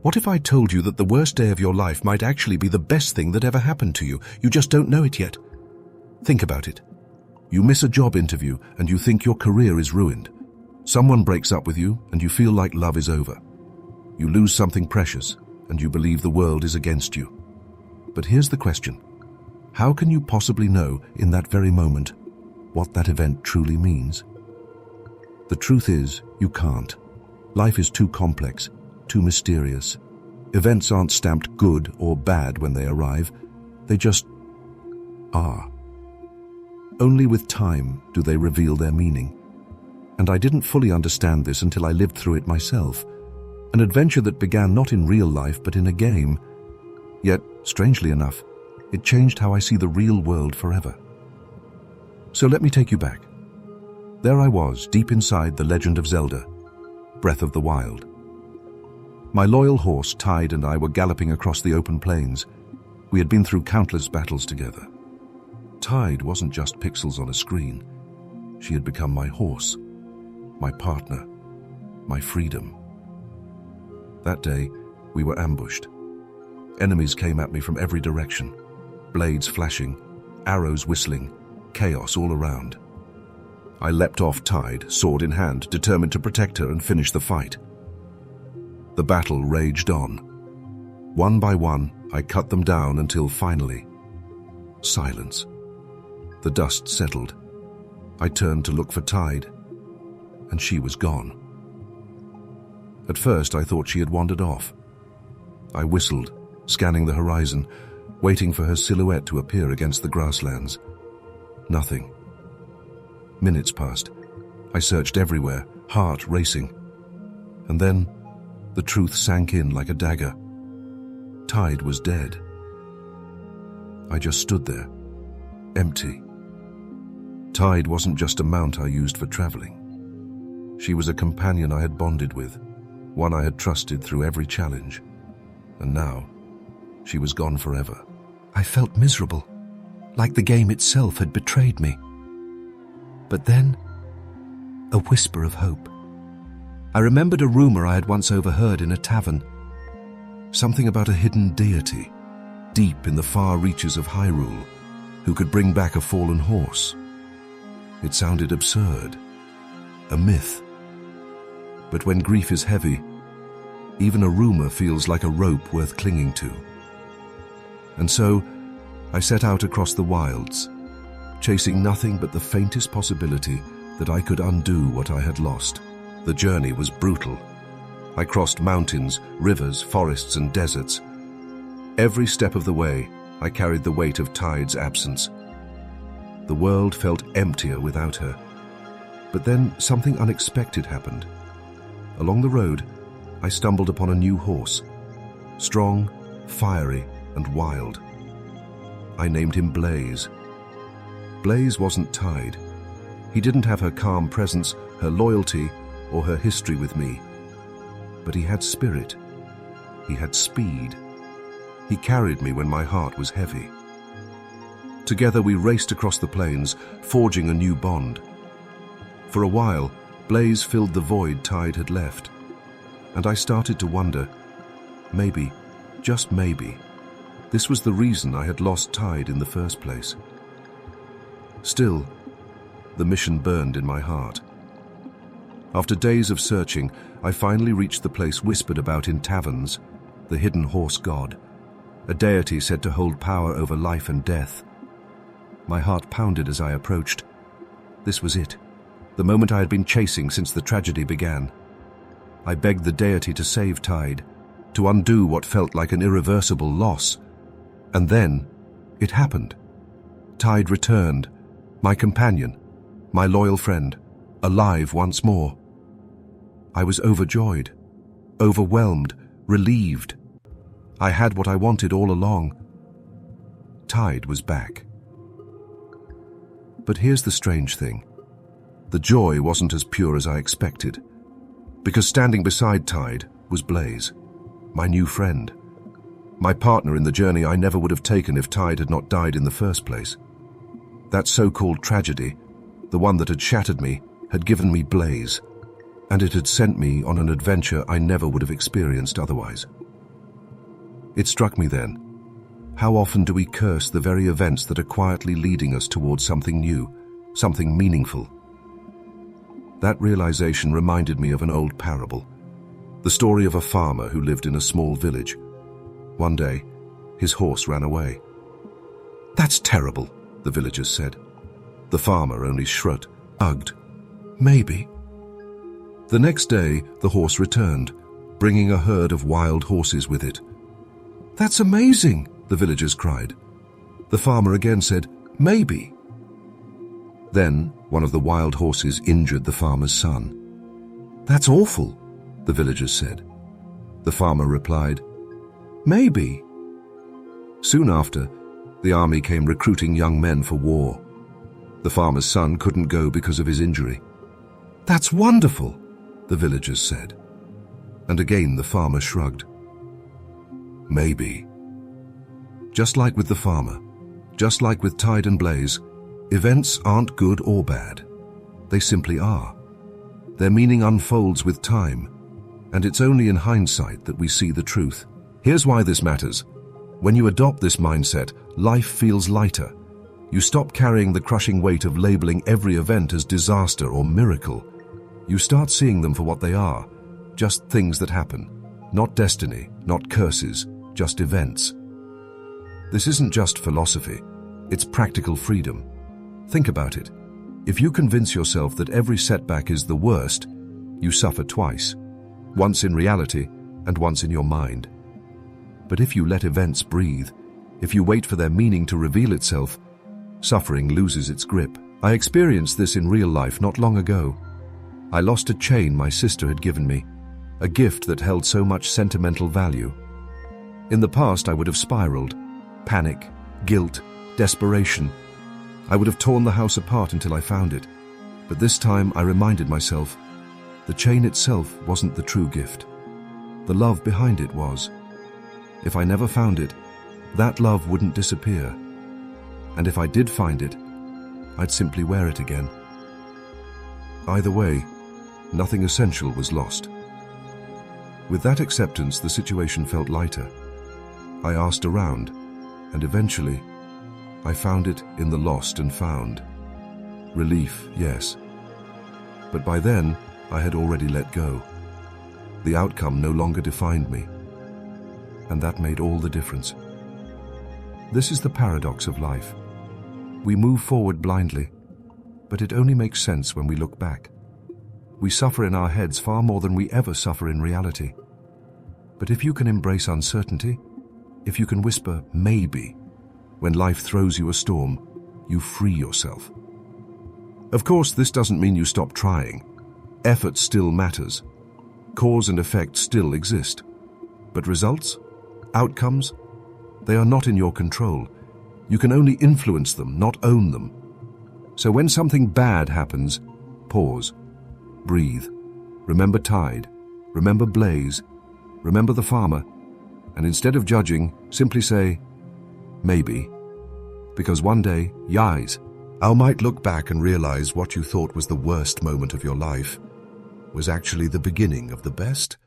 What if I told you that the worst day of your life might actually be the best thing that ever happened to you? You just don't know it yet. Think about it. You miss a job interview and you think your career is ruined. Someone breaks up with you and you feel like love is over. You lose something precious and you believe the world is against you. But here's the question. How can you possibly know in that very moment what that event truly means? The truth is, you can't. Life is too complex, too mysterious. Events aren't stamped good or bad when they arrive. They just are. Only with time do they reveal their meaning. And I didn't fully understand this until I lived through it myself. An adventure that began not in real life but in a game. Yet, strangely enough, it changed how I see the real world forever. So let me take you back. There I was, deep inside The Legend of Zelda, Breath of the Wild. My loyal horse, Tide, and I were galloping across the open plains. We had been through countless battles together. Tide wasn't just pixels on a screen. She had become my horse, my partner, my freedom. That day, we were ambushed. Enemies came at me from every direction. Blades flashing, arrows whistling, chaos all around. I leapt off Tide, sword in hand, determined to protect her and finish the fight. The battle raged on. One by one, I cut them down until finally, silence. The dust settled. I turned to look for Tide, and she was gone. At first, I thought she had wandered off. I whistled, scanning the horizon, waiting for her silhouette to appear against the grasslands. Nothing. Minutes passed. I searched everywhere, heart racing. And then, the truth sank in like a dagger. Tide was dead. I just stood there, empty. Tide wasn't just a mount I used for traveling. She was a companion I had bonded with, one I had trusted through every challenge. And now, she was gone forever. I felt miserable, like the game itself had betrayed me. But then, a whisper of hope. I remembered a rumor I had once overheard in a tavern. Something about a hidden deity, deep in the far reaches of Hyrule, who could bring back a fallen horse. It sounded absurd, a myth. But when grief is heavy, even a rumor feels like a rope worth clinging to. And so, I set out across the wilds, chasing nothing but the faintest possibility that I could undo what I had lost. The journey was brutal. I crossed mountains, rivers, forests, and deserts. Every step of the way, I carried the weight of Tide's absence. The world felt emptier without her. But then something unexpected happened. Along the road, I stumbled upon a new horse, strong, fiery, and wild. I named him Blaze. Blaze wasn't Tide. He didn't have her calm presence, her loyalty, or her history with me. But he had spirit. He had speed. He carried me when my heart was heavy. Together we raced across the plains, forging a new bond. For a while, Blaze filled the void Tide had left. And I started to wonder, maybe, just maybe, this was the reason I had lost Tide in the first place. Still, the mission burned in my heart. After days of searching, I finally reached the place whispered about in taverns, the hidden horse god, a deity said to hold power over life and death. My heart pounded as I approached. This was it, the moment I had been chasing since the tragedy began. I begged the deity to save Tide, to undo what felt like an irreversible loss. And then, it happened. Tide returned, my companion, my loyal friend, alive once more. I was overjoyed, overwhelmed, relieved. I had what I wanted all along. Tide was back. But here's the strange thing. The joy wasn't as pure as I expected, because standing beside Tide was Blaze, my new friend, my partner in the journey I never would have taken if Tide had not died in the first place. That so-called tragedy, the one that had shattered me, had given me Blaze, and it had sent me on an adventure I never would have experienced otherwise. It struck me then. How often do we curse the very events that are quietly leading us towards something new, something meaningful? That realization reminded me of an old parable, the story of a farmer who lived in a small village. One day, his horse ran away. "That's terrible," the villagers said. The farmer only shrugged. "Maybe." The next day, the horse returned, bringing a herd of wild horses with it. "That's amazing," the villagers cried. The farmer again said, "Maybe." Then, one of the wild horses injured the farmer's son. "That's awful," the villagers said. The farmer replied, "Maybe." Soon after, the army came recruiting young men for war. The farmer's son couldn't go because of his injury. "That's wonderful," the villagers said. And again the farmer shrugged. "Maybe." Just like with the farmer, just like with Tide and Blaze, events aren't good or bad. They simply are. Their meaning unfolds with time, and it's only in hindsight that we see the truth. Here's why this matters. When you adopt this mindset, life feels lighter. You stop carrying the crushing weight of labeling every event as disaster or miracle. You start seeing them for what they are, just things that happen. Not destiny, not curses, just events. This isn't just philosophy, it's practical freedom. Think about it. If you convince yourself that every setback is the worst, you suffer twice. Once in reality and once in your mind. But if you let events breathe, if you wait for their meaning to reveal itself, suffering loses its grip. I experienced this in real life not long ago. I lost a chain my sister had given me, a gift that held so much sentimental value. In the past, I would have spiraled. Panic, guilt, desperation. I would have torn the house apart until I found it. But this time I reminded myself, the chain itself wasn't the true gift. The love behind it was. If I never found it, that love wouldn't disappear. And if I did find it, I'd simply wear it again. Either way, nothing essential was lost. With that acceptance, the situation felt lighter. I asked around, and eventually, I found it in the lost and found. Relief, yes. But by then, I had already let go. The outcome no longer defined me. And that made all the difference. This is the paradox of life. We move forward blindly, but it only makes sense when we look back. We suffer in our heads far more than we ever suffer in reality. But if you can embrace uncertainty, if you can whisper, maybe, when life throws you a storm, you free yourself. Of course, this doesn't mean you stop trying. Effort still matters. Cause and effect still exist. But results? Outcomes? They are not in your control. You can only influence them, not own them. So when something bad happens, pause, breathe, remember Tide, remember Blaze, remember the farmer, and instead of judging, simply say, maybe. Because one day, you might look back and realize what you thought was the worst moment of your life was actually the beginning of the best.